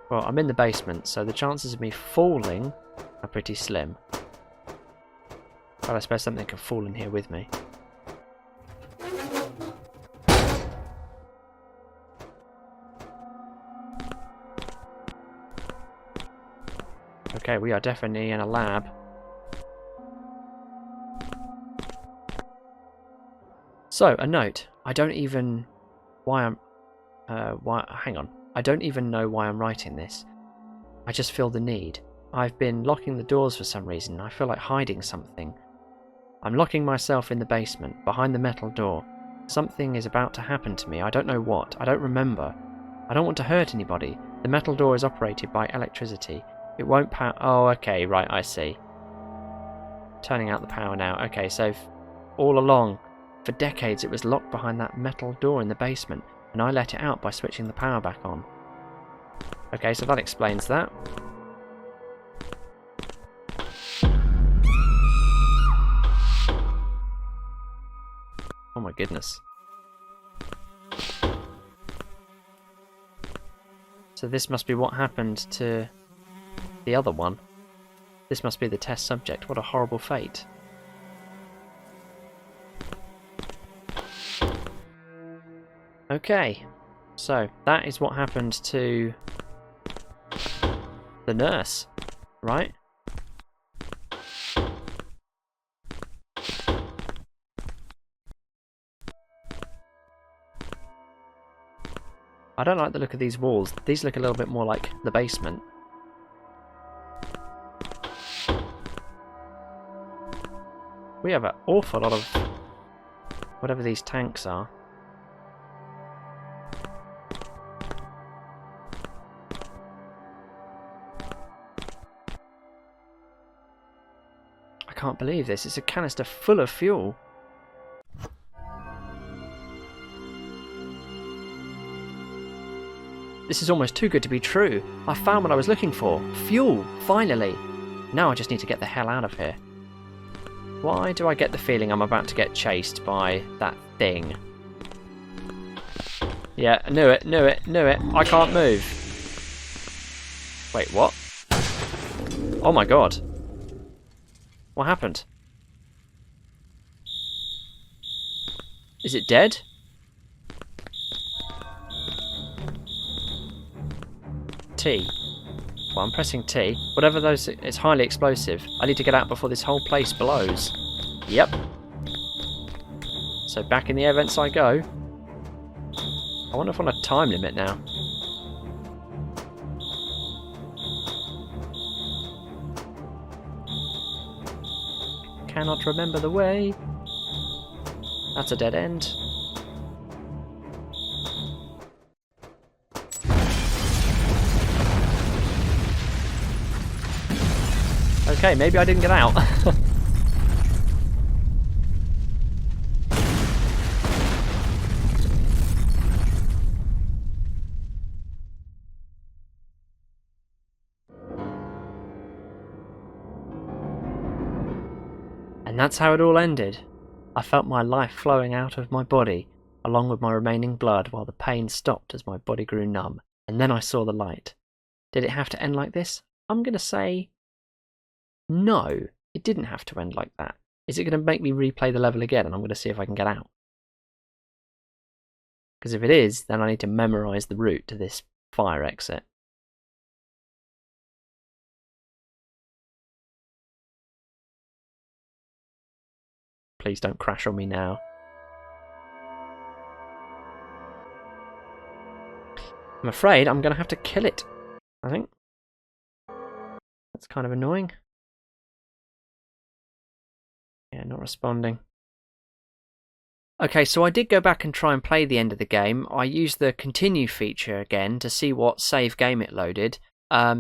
Well, I'm in the basement, so the chances of me falling are pretty slim. But I suppose something could fall in here with me. Okay, we are definitely in a lab. So, a note. I don't even... hang on. I don't even know why I'm writing this. I just feel the need. I've been locking the doors for some reason. I feel like hiding something. I'm locking myself in the basement, behind the metal door. Something is about to happen to me. I don't know what. I don't remember. I don't want to hurt anybody. The metal door is operated by electricity. It won't power... Oh, okay, right, I see. Turning out the power now. Okay, so all along, for decades, it was locked behind that metal door in the basement, and I let it out by switching the power back on. Okay, so that explains that. Oh my goodness. So this must be what happened to the other one. This must be the test subject. What a horrible fate. Okay, so that is what happened to the nurse, right? I don't like the look of these walls. These look a little bit more like the basement. We have an awful lot of whatever these tanks are. I can't believe this. It's a canister full of fuel. This is almost too good to be true. I found what I was looking for. Fuel, finally. Now I just need to get the hell out of here. Why do I get the feeling I'm about to get chased by that thing? Yeah, I knew it, knew it, knew it. I can't move. Wait, what? Oh my god. What happened? Is it dead? T. Well, I'm pressing T. Whatever those... It's highly explosive. I need to get out before this whole place blows. Yep. So back in the air vents I go. I wonder if I'm on a time limit now. Cannot remember the way. That's a dead end. Okay, maybe I didn't get out. And that's how it all ended. I felt my life flowing out of my body, along with my remaining blood, while the pain stopped as my body grew numb. And then I saw the light. Did it have to end like this? I'm going to say... no, it didn't have to end like that. Is it going to make me replay the level again and I'm going to see if I can get out? Because if it is, then I need to memorise the route to this fire exit. Please don't crash on me now. I'm afraid I'm going to have to kill it. I think. That's kind of annoying. Yeah, not responding. Okay, so I did go back and try and play the end of the game. I used the continue feature again to see what save game it loaded,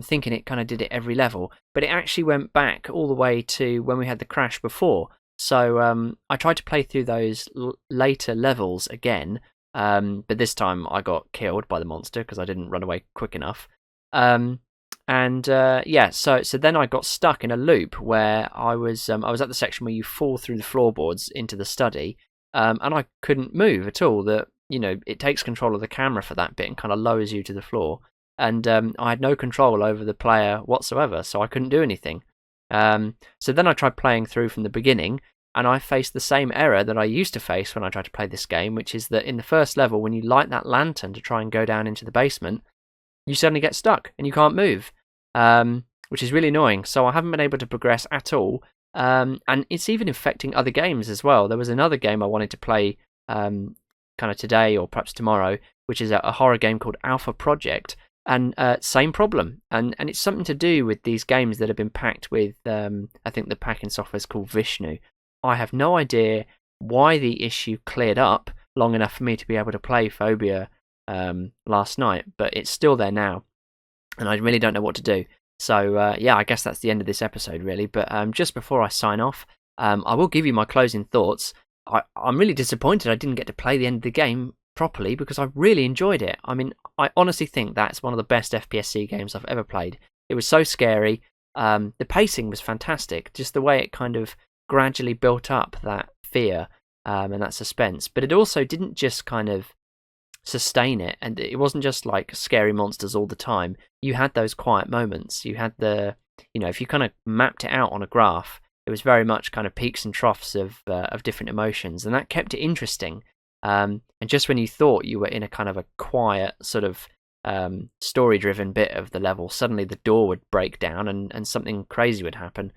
thinking it kind of did it every level, but it actually went back all the way to when we had the crash before. So I tried to play through those later levels again, but this time I got killed by the monster because I didn't run away quick enough. Yeah, so then I got stuck in a loop where I was at the section where you fall through the floorboards into the study, and I couldn't move at all. It takes control of the camera for that bit and kind of lowers you to the floor, and I had no control over the player whatsoever, so I couldn't do anything. So then I tried playing through from the beginning, and I faced the same error that I used to face when I tried to play this game, which is that in the first level, when you light that lantern to try and go down into the basement, you suddenly get stuck and you can't move, which is really annoying. So I haven't been able to progress at all. And it's even affecting other games as well. There was another game I wanted to play kind of today or perhaps tomorrow, which is a horror game called Alpha Project. And same problem. And it's something to do with these games that have been packed with, I think the packing software is called Vishnu. I have no idea why the issue cleared up long enough for me to be able to play Phobia last night, but it's still there now, and I really don't know what to do. So yeah, I guess that's the end of this episode, really. But just before I sign off, I will give you my closing thoughts. I'm really disappointed I didn't get to play the end of the game properly because I really enjoyed it. I mean, I honestly think that's one of the best FPSC games I've ever played. It was so scary. The pacing was fantastic, just the way it kind of gradually built up that fear and that suspense. But it also didn't just kind of sustain it, and it wasn't just like scary monsters all the time. You had those quiet moments. You had if you kind of mapped it out on a graph, it was very much kind of peaks and troughs of different emotions, and that kept it interesting. And just when you thought you were in a kind of a quiet sort of story-driven bit of the level, suddenly the door would break down and something crazy would happen.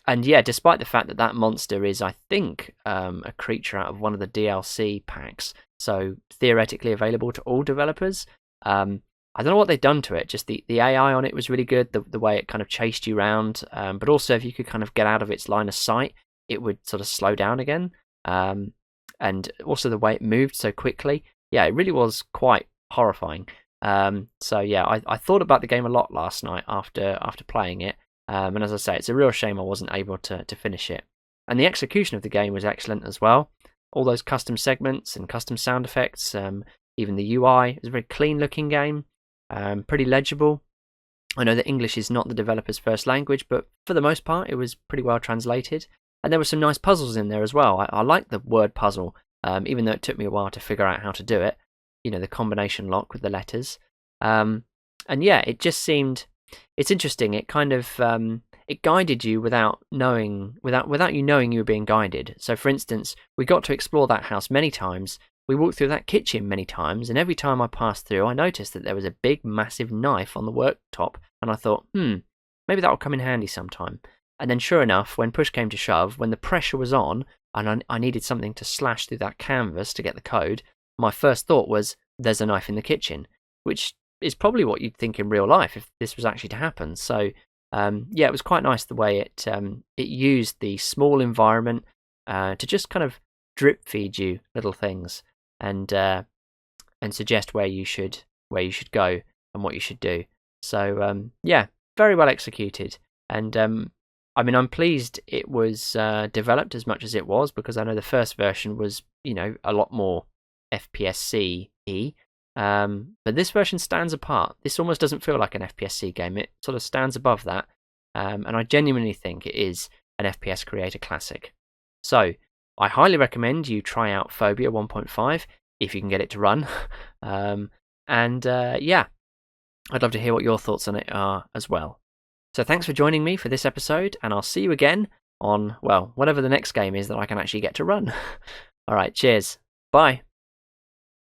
And yeah, despite the fact that that monster is, I think, a creature out of one of the DLC packs, so theoretically available to all developers, I don't know what they've done to it. Just the AI on it was really good, the way it kind of chased you around, but also if you could kind of get out of its line of sight, it would sort of slow down again. And also the way it moved so quickly. Yeah, it really was quite horrifying. So yeah, I thought about the game a lot last night after playing it. And as I say, it's a real shame I wasn't able to finish it. And the execution of the game was excellent as well. All those custom segments and custom sound effects, even the UI. It was a very clean looking game, pretty legible. I know that English is not the developer's first language, but for the most part it was pretty well translated. And there were some nice puzzles in there as well. I like the word puzzle, even though it took me a while to figure out how to do it. The combination lock with the letters. And yeah, it just seemed... It's interesting. It kind of it guided you without you knowing you were being guided. So, for instance, we got to explore that house many times. We walked through that kitchen many times, and every time I passed through, I noticed that there was a big, massive knife on the worktop, and I thought, maybe that will come in handy sometime. And then, sure enough, when push came to shove, when the pressure was on, and I needed something to slash through that canvas to get the code, my first thought was, "There's a knife in the kitchen," which is probably what you'd think in real life if this was actually to happen. So yeah, it was quite nice the way it used the small environment to just kind of drip feed you little things and suggest where you should go and what you should do. So yeah, very well executed. And I mean, I'm pleased it was developed as much as it was, because I know the first version was a lot more FPSC-y. But this version stands apart. This almost doesn't feel like an FPSC game. It sort of stands above that. And I genuinely think it is an FPS Creator Classic. So, I highly recommend you try out Phobia 1.5 if you can get it to run. Yeah, I'd love to hear what your thoughts on it are as well. So thanks for joining me for this episode, and I'll see you again on, well, whatever the next game is that I can actually get to run. Alright, cheers. Bye.